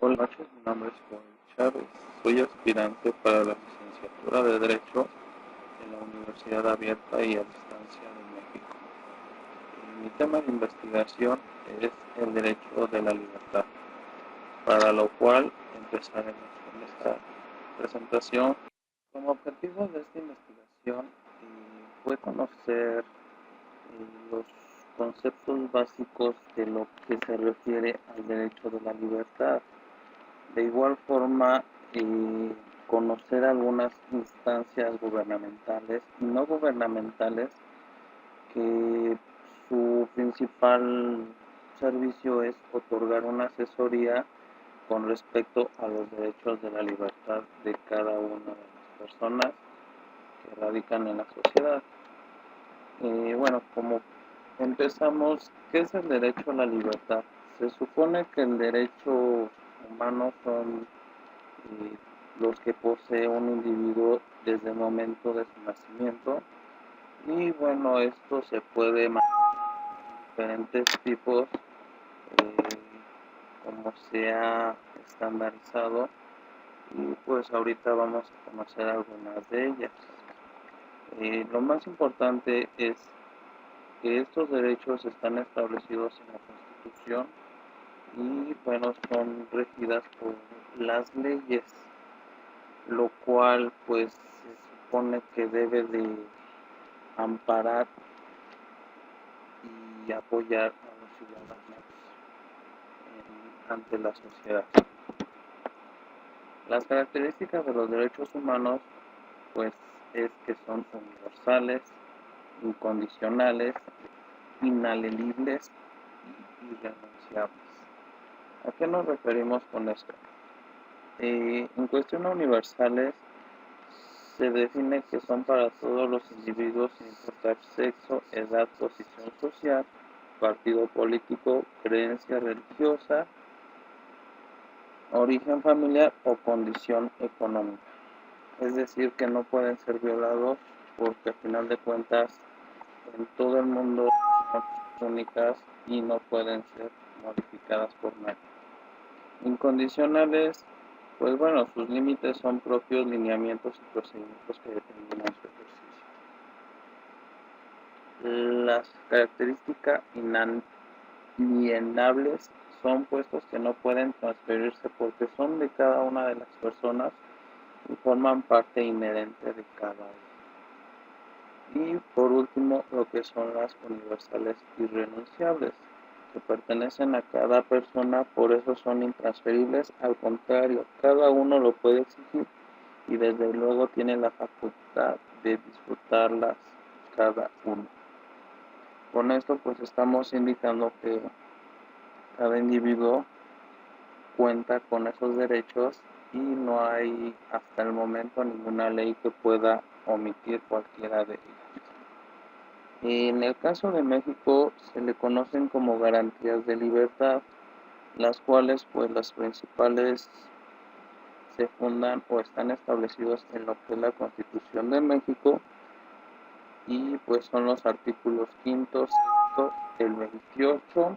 Buenas noches, mi nombre es Joel Chávez, soy aspirante para la licenciatura de Derecho en la Universidad Abierta y a Distancia de México. Mi tema de investigación es el derecho de la libertad, para lo cual empezaremos con esta presentación. Como objetivo de esta investigación fue conocer los conceptos básicos de lo que se refiere al derecho de la libertad. De igual forma, conocer algunas instancias gubernamentales y no gubernamentales que su principal servicio es otorgar una asesoría con respecto a los derechos de la libertad de cada una de las personas que radican en la sociedad. Bueno, como empezamos, ¿qué es el derecho a la libertad? Se supone que el derecho humano son los que posee un individuo desde el momento de su nacimiento, y bueno, esto se puede manifestar en diferentes tipos, como se ha estandarizado, y pues ahorita vamos a conocer algunas de ellas. Lo más importante es que estos derechos están establecidos en la Constitución y bueno, son regidas por las leyes, lo cual pues se supone que debe de amparar y apoyar a los ciudadanos ante la sociedad. Las características de los derechos humanos pues es que son universales, incondicionales, inalienibles y irrenunciables. ¿A qué nos referimos con esto? En cuestión a universales, se define que son para todos los individuos sin importar sexo, edad, posición social, partido político, creencia religiosa, origen familiar o condición económica. Es decir, que no pueden ser violados porque al final de cuentas en todo el mundo son únicas y no pueden ser modificadas por nadie. Incondicionales, pues bueno, sus límites son propios lineamientos y procedimientos que determinan su ejercicio. Las características inalienables son puestos que no pueden transferirse porque son de cada una de las personas y forman parte inherente de cada una. Y por último, lo que son las universales irrenunciables, que pertenecen a cada persona, por eso son intransferibles. Al contrario, cada uno lo puede exigir y desde luego tiene la facultad de disfrutarlas cada uno. Con esto pues estamos indicando que cada individuo cuenta con esos derechos y no hay hasta el momento ninguna ley que pueda omitir cualquiera de ellos. En el caso de México se le conocen como garantías de libertad, las cuales pues las principales se fundan o están establecidos en lo que es la Constitución de México, y pues son los artículos 5, 6, el 28,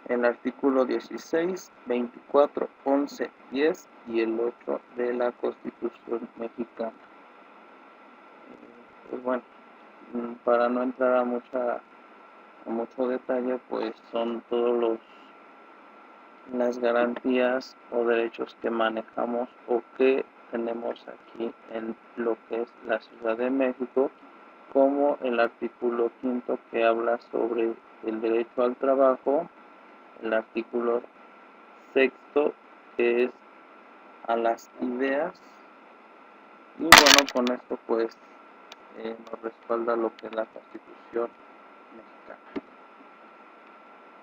el artículo 16, 24, 11, 10 y el 8 de la Constitución mexicana. Pues bueno, para no entrar a mucho detalle, pues son todos las garantías o derechos que manejamos o que tenemos aquí en lo que es la Ciudad de México, como el artículo 5 que habla sobre el derecho al trabajo, el artículo 6 que es a las ideas, y bueno, con esto pues nos respalda lo que es la Constitución mexicana.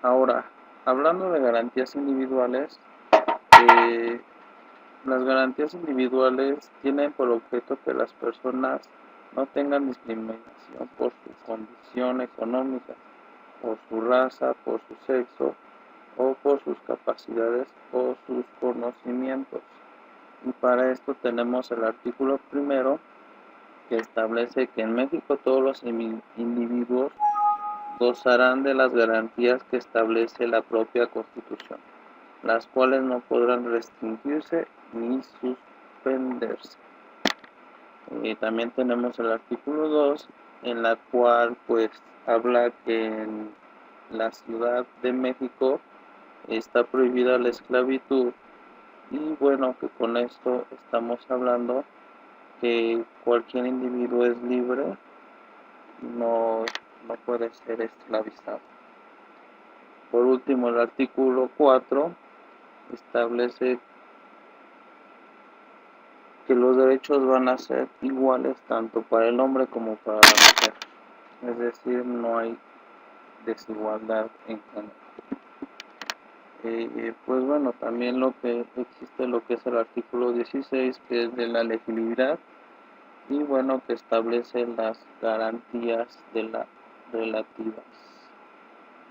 Ahora, hablando de garantías individuales, las garantías individuales tienen por objeto que las personas no tengan discriminación por su condición económica, por su raza, por su sexo o por sus capacidades o sus conocimientos. Y para esto tenemos el artículo primero, que establece que en México todos los individuos gozarán de las garantías que establece la propia Constitución. las cuales no podrán restringirse ni suspenderse. También tenemos el artículo 2, en la cual pues habla que en la Ciudad de México está prohibida la esclavitud, y bueno, que con esto estamos hablando que cualquier individuo es libre, no, no puede ser esclavizado. Por último, el artículo 4 establece que los derechos van a ser iguales tanto para el hombre como para la mujer, es decir, no hay desigualdad en género. Pues bueno, también existe lo que es el artículo 16, que es de la legibilidad, y bueno, que establece las garantías de la relativas,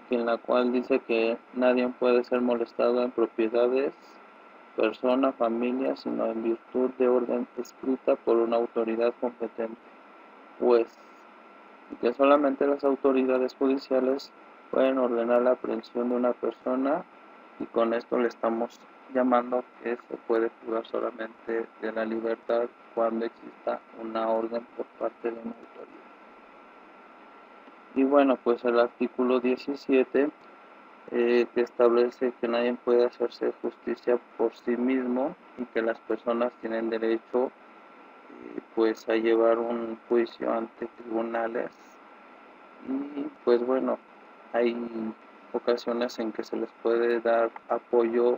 en la cual dice que nadie puede ser molestado en propiedades, persona, familia, sino en virtud de orden escrita por una autoridad competente, pues, y que solamente las autoridades judiciales pueden ordenar la aprehensión de una persona, y con esto le estamos llamando que se puede privar solamente de la libertad cuando exista una orden por parte de una autoridad. Y bueno, pues el artículo 17, que establece que nadie puede hacerse justicia por sí mismo y que las personas tienen derecho pues a llevar un juicio ante tribunales, y pues bueno, hay ocasiones en que se les puede dar apoyo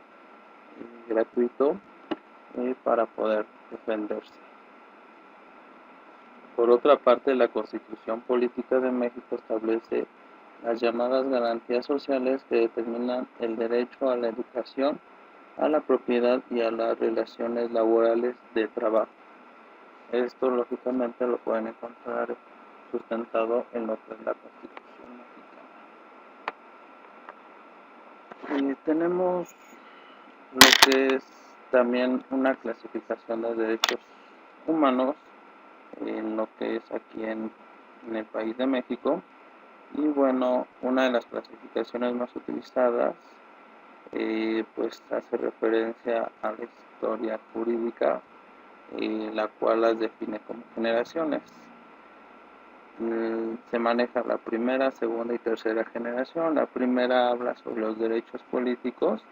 gratuito para poder defenderse. Por otra parte, la Constitución Política de México establece las llamadas garantías sociales que determinan el derecho a la educación, a la propiedad y a las relaciones laborales de trabajo. Esto lógicamente lo pueden encontrar sustentado en lo que es la Constitución mexicana. Y tenemos lo que es también una clasificación de derechos humanos en lo que es aquí en el país de México. Y bueno, una de las clasificaciones más utilizadas pues hace referencia a la historia jurídica, la cual las define como generaciones. Se maneja la primera, segunda y tercera generación. La primera habla sobre los derechos políticos,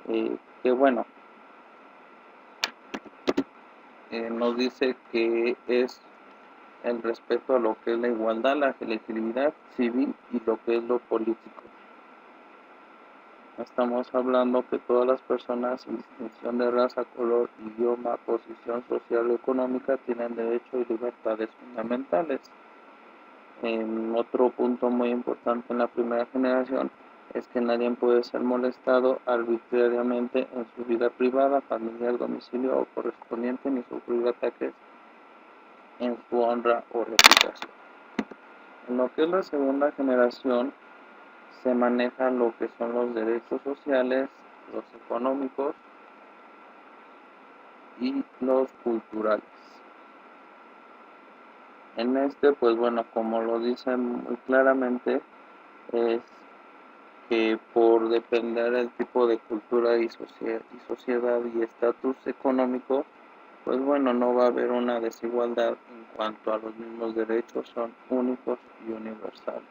que bueno, nos dice que es el respeto a lo que es la igualdad, la legitimidad civil y lo que es lo político. Estamos hablando que todas las personas, sin distinción de raza, color, idioma, posición social o económica, tienen derechos y libertades fundamentales. Otro punto muy importante en la primera generación es que nadie puede ser molestado arbitrariamente en su vida privada, familiar, domicilio o correspondiente, ni sufrir ataques en su honra o reputación. En lo que es la segunda generación, se maneja lo que son los derechos sociales, los económicos y los culturales. En este, pues bueno, como lo dicen muy claramente, es que por depender del tipo de cultura y sociedad y estatus económico, pues bueno, no va a haber una desigualdad en cuanto a los mismos derechos, son únicos y universales.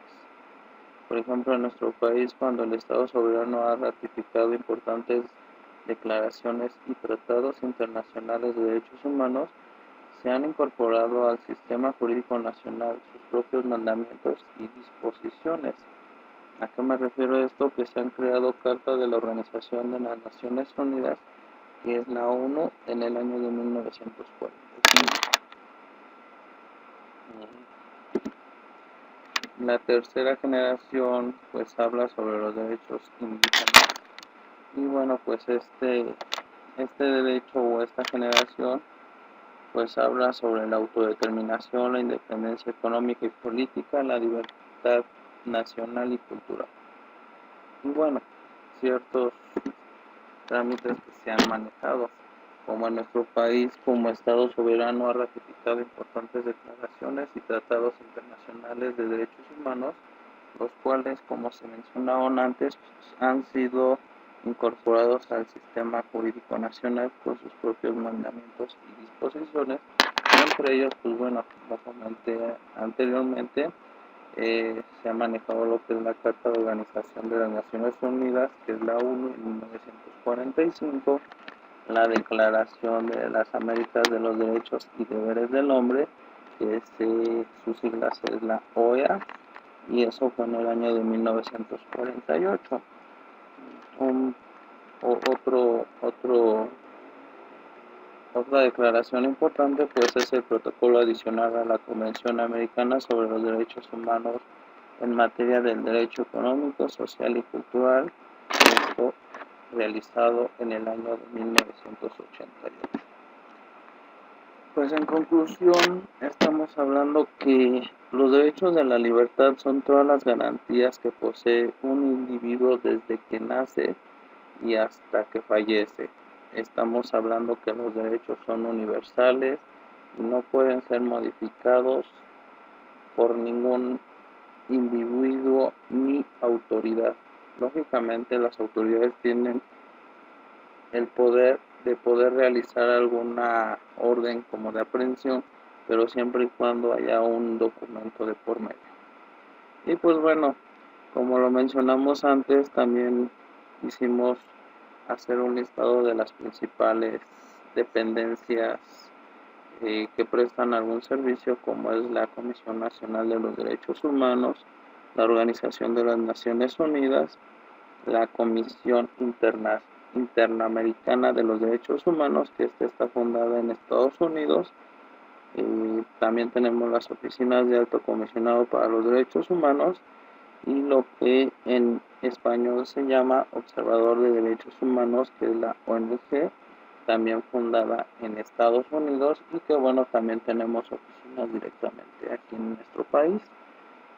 Por ejemplo, en nuestro país, cuando el Estado soberano ha ratificado importantes declaraciones y tratados internacionales de derechos humanos, se han incorporado al sistema jurídico nacional sus propios mandamientos y disposiciones. ¿A qué me refiero a esto? Que se han creado cartas de la Organización de las Naciones Unidas, que es la ONU, en el año de 1945. La tercera generación pues habla sobre los derechos indígenas. Y bueno, pues este derecho o esta generación pues habla sobre la autodeterminación, la independencia económica y política, la libertad nacional y cultural. Y bueno, ciertos trámites que se han manejado, como en nuestro país, como Estado soberano ha ratificado importantes declaraciones y tratados internacionales de derechos humanos, los cuales, como se mencionaron antes, han sido incorporados al sistema jurídico nacional con sus propios mandamientos y disposiciones. Entre ellos, pues bueno, como comenté anteriormente, se ha manejado lo que es la Carta de Organización de las Naciones Unidas, que es la ONU en 1945, la Declaración de las Américas de los Derechos y Deberes del Hombre, que sus siglas es la OEA, y eso fue en el año de 1948. Otra declaración importante pues es el protocolo adicional a la Convención Americana sobre los Derechos Humanos en materia del derecho económico, social y cultural, esto realizado en el año de 1988. Pues en conclusión, estamos hablando que los derechos de la libertad son todas las garantías que posee un individuo desde que nace y hasta que fallece. Estamos hablando que los derechos son universales y no pueden ser modificados por ningún individuo ni autoridad. Lógicamente las autoridades tienen el poder de poder realizar alguna orden como de aprehensión, pero siempre y cuando haya un documento de por medio. Y pues bueno, como lo mencionamos antes, también hicimos hacer un listado de las principales dependencias que prestan algún servicio, como es la Comisión Nacional de los Derechos Humanos, la Organización de las Naciones Unidas, la Comisión Interamericana de los Derechos Humanos, que está fundada en Estados Unidos. También tenemos las oficinas de Alto Comisionado para los Derechos Humanos y lo que en español se llama Observador de Derechos Humanos, que es la ONG, también fundada en Estados Unidos, y que bueno, también tenemos oficinas directamente aquí en nuestro país,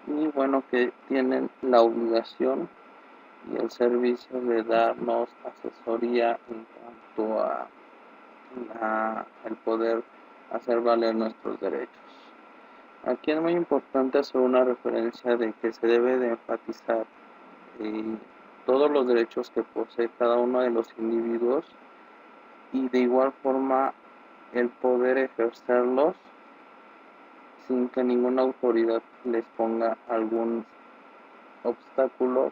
y bueno, que tienen la obligación y el servicio de darnos asesoría en cuanto a el poder hacer valer nuestros derechos. Aquí es muy importante hacer una referencia de que se debe de enfatizar todos los derechos que posee cada uno de los individuos y de igual forma el poder ejercerlos sin que ninguna autoridad les ponga algún obstáculo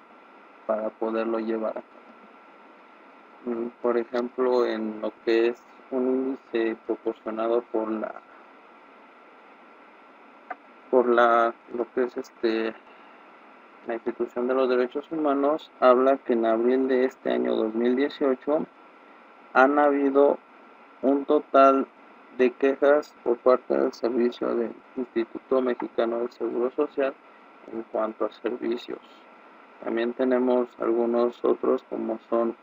para poderlo llevar a cabo. Por ejemplo, en lo que es un índice proporcionado por lo que es la institución de los derechos humanos, habla que en abril de este año 2018 han habido un total de quejas por parte del servicio del Instituto Mexicano del Seguro Social en cuanto a servicios. También tenemos algunos otros como son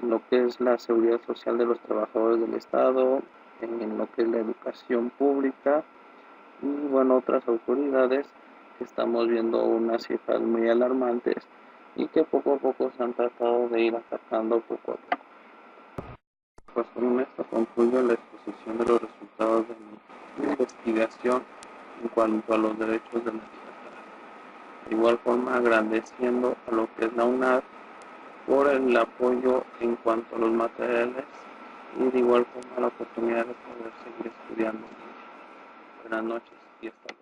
lo que es la seguridad social de los trabajadores del Estado, en lo que es la educación pública y bueno, otras autoridades que estamos viendo unas cifras muy alarmantes y que poco a poco se han tratado de ir atacando poco a poco. Pues con esto concluyo la exposición de los resultados de mi investigación en cuanto a los derechos de la libertad. De igual forma agradeciendo a lo que es la UNAD por el apoyo en cuanto a los materiales y de igual forma la oportunidad de poder seguir estudiando. Buenas noches y hasta luego.